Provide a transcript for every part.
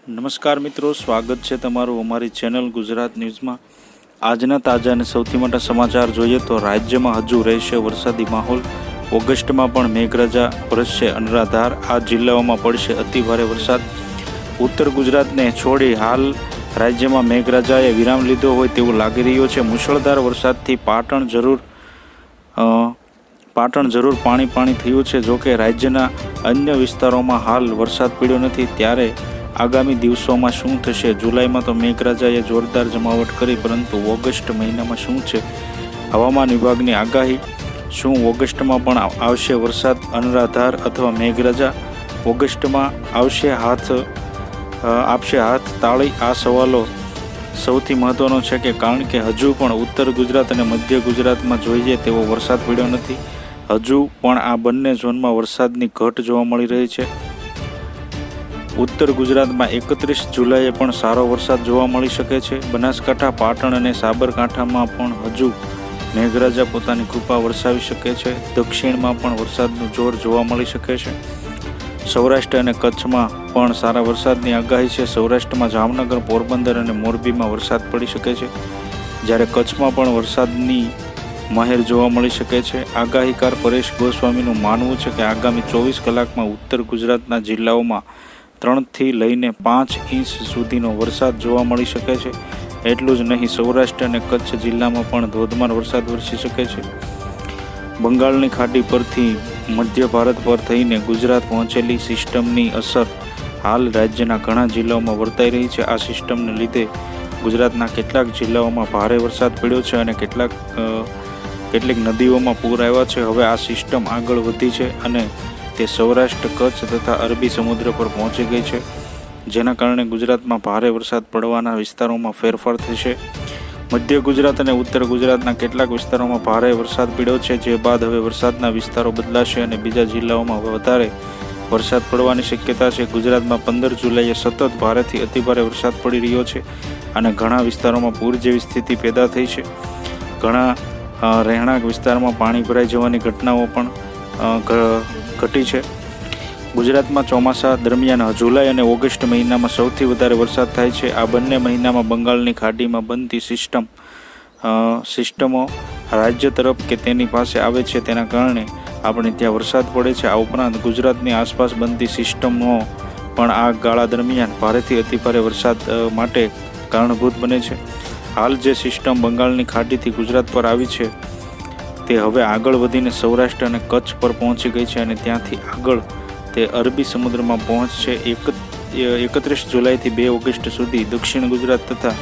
નમસ્કાર મિત્રો, સ્વાગત છે તમારું અમારી ચેનલ ગુજરાત ન્યૂઝમાં। આજના તાજા અને સૌથી મોટા સમાચાર જોઈએ તો રાજ્યમાં હજુ રહેશે વરસાદી માહોલ। ઓગસ્ટમાં પણ મેઘરાજા વરસશે અનરાધાર। આ જિલ્લાઓમાં પડશે અતિભારે વરસાદ। ઉત્તર ગુજરાતને છોડી હાલ રાજ્યમાં મેઘરાજાએ વિરામ લીધો હોય તેવું લાગી રહ્યું છે। મુશળધાર વરસાદથી પાટણ જરૂર પાણી થયું છે। જોકે રાજ્યના અન્ય વિસ્તારોમાં હાલ વરસાદ પડ્યો નથી, ત્યારે આગામી દિવસોમાં શું થશે? જુલાઈમાં તો મેઘરાજાએ જોરદાર જમાવટ કરી, પરંતુ ઓગસ્ટ મહિનામાં શું છે હવામાન વિભાગની આગાહી? શું ઓગસ્ટમાં પણ આવશે વરસાદ અનરાધાર અથવા મેઘરાજા ઓગસ્ટમાં આપશે હાથ તાળી? આ સવાલો સૌથી મહત્વનો છે કારણ કે હજુ પણ ઉત્તર ગુજરાત અને મધ્ય ગુજરાતમાં જોઈએ તેવો વરસાદ પડ્યો નથી। હજુ પણ આ બંને ઝોનમાં વરસાદની ઘટ જોવા મળી રહી છે। ઉત્તર ગુજરાતમાં 31 જુલાઈએ પણ સારો વરસાદ જોવા મળી શકે છે। બનાસકાંઠા, પાટણ અને સાબરકાંઠામાં પણ હજુ મેઘરાજા પોતાની કૃપા વરસાવી શકે છે। દક્ષિણમાં પણ વરસાદનું જોર જોવા મળી શકે છે। સૌરાષ્ટ્ર અને કચ્છમાં પણ સારા વરસાદની આગાહી છે। સૌરાષ્ટ્રમાં જામનગર, પોરબંદર અને મોરબીમાં વરસાદ પડી શકે છે, જ્યારે કચ્છમાં પણ વરસાદની મહેર જોવા મળી શકે છે। આગાહીકાર પરેશ ગોસ્વામીનું માનવું છે કે આગામી 24 કલાકમાં ઉત્તર ગુજરાતના જિલ્લાઓમાં 3 થી લઈને 5 ઇંચ સુધીનો વરસાદ જોવા મળી શકે છે। એટલું જ નહીં, સૌરાષ્ટ્ર અને કચ્છ જિલ્લામાં પણ ધોધમાર વરસાદ વરસી શકે છે। બંગાળની ખાડી પરથી મધ્ય ભારત પર થઈને ગુજરાત પહોંચેલી સિસ્ટમની અસર હાલ રાજ્યના ઘણા જિલ્લાઓમાં વર્તાઈ રહી છે। આ સિસ્ટમને લીધે ગુજરાતના કેટલાક જિલ્લાઓમાં ભારે વરસાદ પડ્યો છે અને કેટલીક નદીઓમાં પૂર આવ્યા છે। હવે આ સિસ્ટમ આગળ વધી છે અને તે સૌરાષ્ટ્ર, કચ્છ તથા અરબી સમુદ્ર પર પહોંચી ગઈ છે, જેના કારણે ગુજરાતમાં ભારે વરસાદ પડવાના વિસ્તારોમાં ફેરફાર થશે। મધ્ય ગુજરાત અને ઉત્તર ગુજરાતના કેટલાક વિસ્તારોમાં ભારે વરસાદ પડ્યો છે, જે બાદ હવે વરસાદના વિસ્તારો બદલાશે અને બીજા જિલ્લાઓમાં વધારે વરસાદ પડવાની શક્યતા છે। ગુજરાતમાં 15 જુલાઈએ સતત ભારેથી અતિભારે વરસાદ પડી રહ્યો છે અને ઘણા વિસ્તારોમાં પૂર જેવી સ્થિતિ પેદા થઈ છે। ઘણા રહેણાંક વિસ્તારમાં પાણી ભરાઈ જવાની ઘટનાઓ પણ ઘટી છે। ગુજરાતમાં ચોમાસા દરમિયાન જુલાઈ અને ઓગસ્ટ મહિનામાં સૌથી વધારે વરસાદ થાય છે। આ બંને મહિનામાં બંગાળની ખાડીમાં બનતી સિસ્ટમો રાજ્ય તરફ કે તેની પાસે આવે છે, તેના કારણે આપણે ત્યાં વરસાદ પડે છે। આ ઉપરાંત ગુજરાતની આસપાસ બનતી સિસ્ટમો પણ આ ગાળા દરમિયાન ભારેથી અતિભારે વરસાદ માટે કારણભૂત બને છે। હાલ જે સિસ્ટમ બંગાળની ખાડીથી ગુજરાત પર આવી છે તે હવે આગળ વધીને સૌરાષ્ટ્ર અને કચ્છ પર પહોંચી ગઈ છે અને ત્યાંથી આગળ તે અરબી સમુદ્રમાં પહોંચશે। 31 જુલાઈથી 2 ઓગસ્ટ સુધી દક્ષિણ ગુજરાત તથા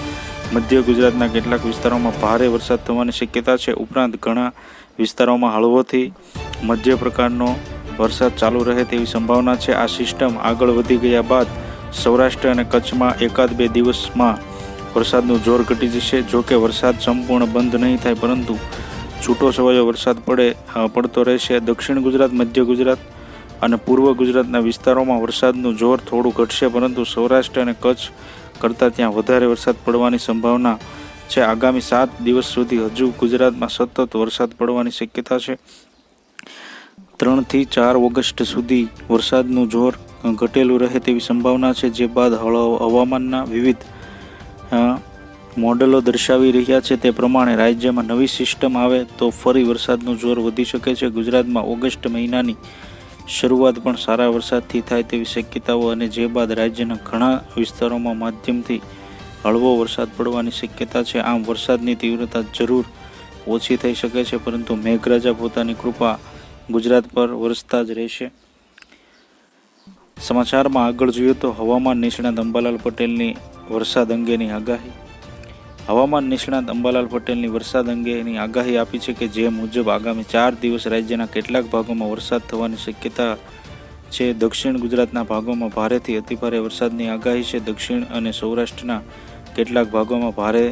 મધ્ય ગુજરાતના કેટલાક વિસ્તારોમાં ભારે વરસાદ થવાની શક્યતા છે। ઉપરાંત ઘણા વિસ્તારોમાં હળવોથી મધ્ય પ્રકારનો વરસાદ ચાલુ રહે તેવી સંભાવના છે। આ સિસ્ટમ આગળ વધી ગયા બાદ સૌરાષ્ટ્ર અને કચ્છમાં 1-2 દિવસમાં વરસાદનું જોર ઘટી જશે। જોકે વરસાદ સંપૂર્ણ બંધ નહીં થાય, પરંતુ છૂટો છવાયો વરસાદ પડતો રહેશે। દક્ષિણ ગુજરાત, મધ્ય ગુજરાત અને પૂર્વ ગુજરાતના વિસ્તારોમાં વરસાદનું જોર થોડું ઘટશે, પરંતુ સૌરાષ્ટ્ર અને કચ્છ કરતાં ત્યાં વધારે વરસાદ પડવાની સંભાવના છે। આગામી 7 દિવસ સુધી હજુ ગુજરાતમાં સતત વરસાદ પડવાની શક્યતા છે। 3 થી 4 ઓગસ્ટ સુધી વરસાદનું જોર ઘટેલું રહે તેવી સંભાવના છે, જે બાદ હવામાનના વિવિધ મોડેલો દર્શાવી રહ્યા છે તે પ્રમાણે રાજ્યમાં નવી સિસ્ટમ આવે તો ફરી વરસાદનું જોર વધી શકે છે। ગુજરાતમાં ઓગસ્ટ મહિનાની શરૂઆત પણ સારા વરસાદથી થાય તેવી શક્યતાઓ અને જે બાદ રાજ્યના ઘણા વિસ્તારોમાં મધ્યમથી હળવો વરસાદ પડવાની શક્યતા છે। આમ વરસાદની તીવ્રતા જરૂર ઓછી થઈ શકે છે, પરંતુ મેઘરાજા પોતાની કૃપા ગુજરાત પર વરસતા જ રહેશે। સમાચારમાં આગળ જોઈએ તો હવામાન નિષ્ણાત અંબાલાલ પટેલની વરસાદ અંગેની આગાહી। હવામાન નિષ્ણાત અંબાલાલ પટેલની વરસાદ અંગેની આગાહી આપી છે કે જે મુજબ આગામી 4 દિવસ રાજ્યના કેટલાક ભાગોમાં વરસાદ થવાની શક્યતા છે। દક્ષિણ ગુજરાતના ભાગોમાં ભારેથી અતિભારે વરસાદની આગાહી છે। દક્ષિણ અને સૌરાષ્ટ્રના કેટલાક ભાગોમાં ભારે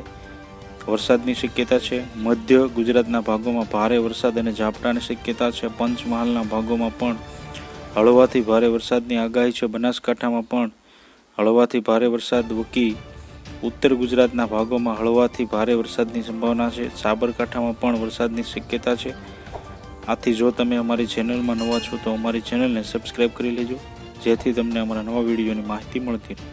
વરસાદની શક્યતા છે। મધ્ય ગુજરાતના ભાગોમાં ભારે વરસાદ અને ઝાપટાની શક્યતા છે। પંચમહાલના ભાગોમાં પણ હળવાથી ભારે વરસાદની આગાહી છે। બનાસકાંઠામાં પણ હળવાથી ભારે વરસાદ વકી ઉત્તર ગુજરાતના ભાગોમાં હળવાથી ભારે વરસાદની સંભાવના છે। સાબરકાંઠામાં પણ વરસાદની શક્યતા છે। આથી જો તમે અમારી ચેનલમાં નવા છો તો અમારી ચેનલને સબસ્ક્રાઈબ કરી લેજો, જેથી તમને અમારા નવા વિડીયોની માહિતી મળતી રહે।